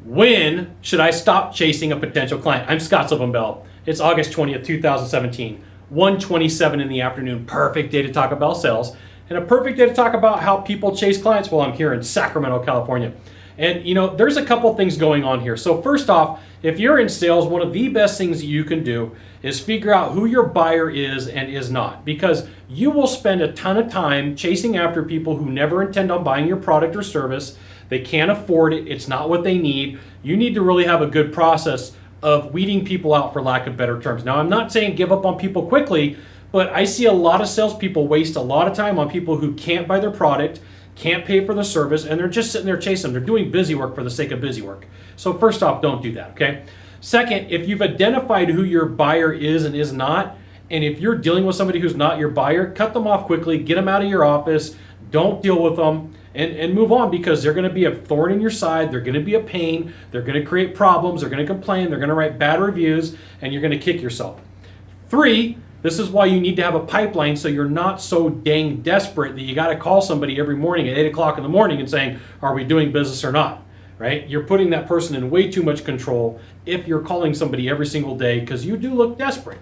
When should I stop chasing a potential client? I'm Scott Sylvan Bell. It's August 20th, 2017, 1:27 in the afternoon. Perfect day to talk about sales and a perfect day to talk about how people chase clients while I'm here in Sacramento, California. And you know, there's a couple things going on here. So first off, if you're in sales, one of the best things you can do is figure out who your buyer is and is not, because you will spend a ton of time chasing after people who never intend on buying your product or service. They can't afford it. It's not what they need. You need to really have a good process of weeding people out, for lack of better terms. Now, I'm not saying give up on people quickly, but I see a lot of salespeople waste a lot of time on people who can't buy their product, can't pay for the service, and they're just sitting there chasing them. They're doing busy work for the sake of busy work. So first off, don't do that, okay? Second, if you've identified who your buyer is and is not, and if you're dealing with somebody who's not your buyer, cut them off quickly, get them out of your office, don't deal with them, and move on, because they're going to be a thorn in your side, they're going to be a pain, they're going to create problems, they're going to complain, they're going to write bad reviews, and you're going to kick yourself. 3, this is why you need to have a pipeline, so you're not so dang desperate that you got to call somebody every morning at 8 o'clock in the morning and saying, are we doing business or not? Right? You're putting that person in way too much control if you're calling somebody every single day, because you do look desperate.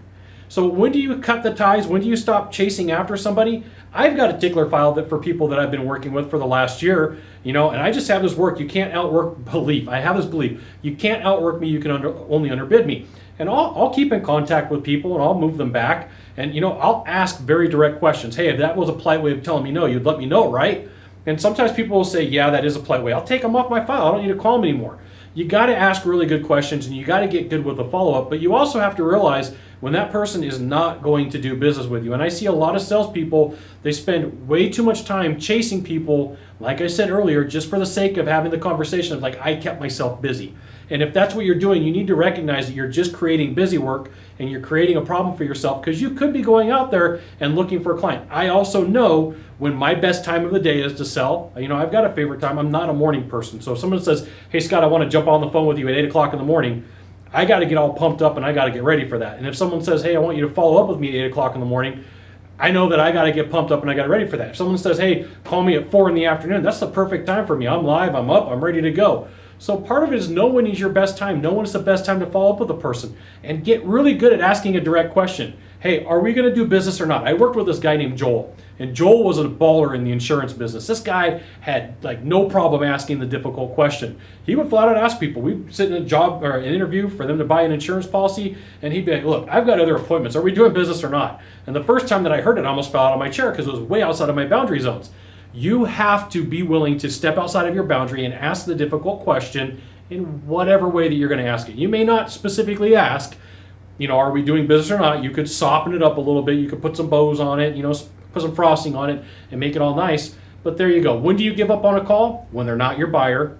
So when do you cut the ties? When do you stop chasing after somebody? I've got a tickler file that for people that I've been working with for the last year, you know, and I just have this work. You can't outwork belief. I have this belief. You can't outwork me. You can only underbid me. And I'll keep in contact with people and I'll move them back. And, you know, I'll ask very direct questions. Hey, if that was a polite way of telling me no, you'd let me know, right? And sometimes people will say, yeah, that is a polite way. I'll take them off my file. I don't need to call them anymore. You got to ask really good questions and you got to get good with the follow-up. But you also have to realize when that person is not going to do business with you. And I see a lot of salespeople, they spend way too much time chasing people, like I said earlier, just for the sake of having the conversation of like, I kept myself busy. And if that's what you're doing, you need to recognize that you're just creating busy work and you're creating a problem for yourself, because you could be going out there and looking for a client. I also know when my best time of the day is to sell. You know, I've got a favorite time. I'm not a morning person. So if someone says, hey, Scott, I want to jump on the phone with you at 8 o'clock in the morning, I got to get all pumped up and I got to get ready for that. And if someone says, hey, I want you to follow up with me at 8 o'clock in the morning, I know that I got to get pumped up and I got to ready for that. If someone says, hey, call me at 4 in the afternoon, that's the perfect time for me. I'm live, I'm up, I'm ready to go. So part of it is know when is your best time. Know when it's the best time to follow up with a person. And get really good at asking a direct question. Hey, are we going to do business or not? I worked with this guy named Joel. And Joel was a baller in the insurance business. This guy had like no problem asking the difficult question. He would flat out ask people. We'd sit in a job or an interview for them to buy an insurance policy, and he'd be like, look, I've got other appointments. Are we doing business or not? And the first time that I heard it, I almost fell out of my chair because it was way outside of my boundary zones. You have to be willing to step outside of your boundary and ask the difficult question in whatever way that you're going to ask it. You may not specifically ask, you know, are we doing business or not? You could soften it up a little bit. You could put some bows on it, you know, put some frosting on it and make it all nice. But there you go. When do you give up on a call? When they're not your buyer,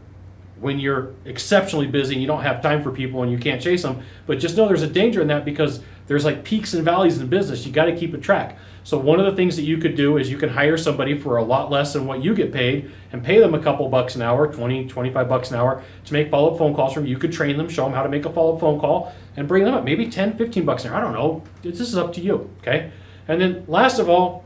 when you're exceptionally busy and you don't have time for people and you can't chase them. But just know there's a danger in that, because there's like peaks and valleys in business. You got to keep a track. So one of the things that you could do is you can hire somebody for a lot less than what you get paid and pay them a couple bucks an hour, 20, 25 bucks an hour to make follow-up phone calls from you. You could train them, show them how to make a follow-up phone call and bring them up. Maybe 10, 15 bucks an hour. I don't know. This is up to you, okay? And then last of all,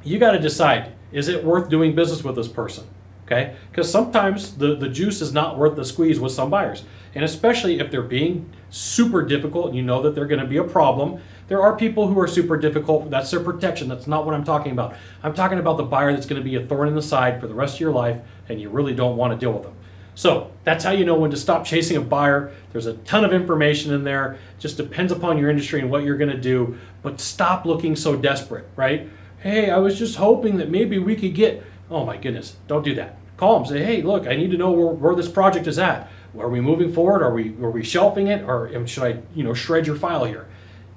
you got to decide, is it worth doing business with this person? Okay? Because sometimes the juice is not worth the squeeze with some buyers. And especially if they're being super difficult and you know that they're going to be a problem. There are people who are super difficult. That's their protection. That's not what I'm talking about. I'm talking about the buyer that's going to be a thorn in the side for the rest of your life and you really don't want to deal with them. So that's how you know when to stop chasing a buyer. There's a ton of information in there. It just depends upon your industry and what you're going to do. But stop looking so desperate, right? Hey, I was just hoping that maybe we could get, oh my goodness, don't do that. Call them, say, hey, look, I need to know where this project is at. Are we moving forward? Are we shelving it? Or should I, you know, shred your file here?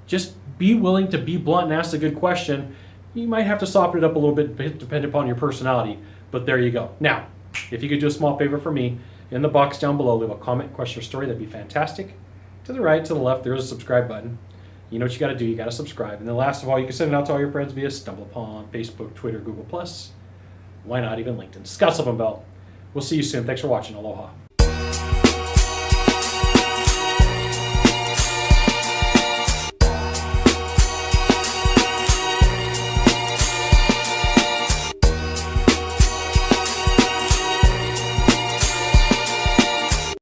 Just be willing to be blunt and ask a good question. You might have to soften it up a little bit depending upon your personality, but there you go. Now, if you could do a small favor for me, in the box down below, leave a comment, question, or story. That'd be fantastic. To the right, to the left, there's a subscribe button. You know what you got to do. You got to subscribe. And then last of all, you can send it out to all your friends via StumbleUpon, Facebook, Twitter, Google+. Why not even LinkedIn? Scott Sylvan Bell. We'll see you soon. Thanks for watching. Aloha.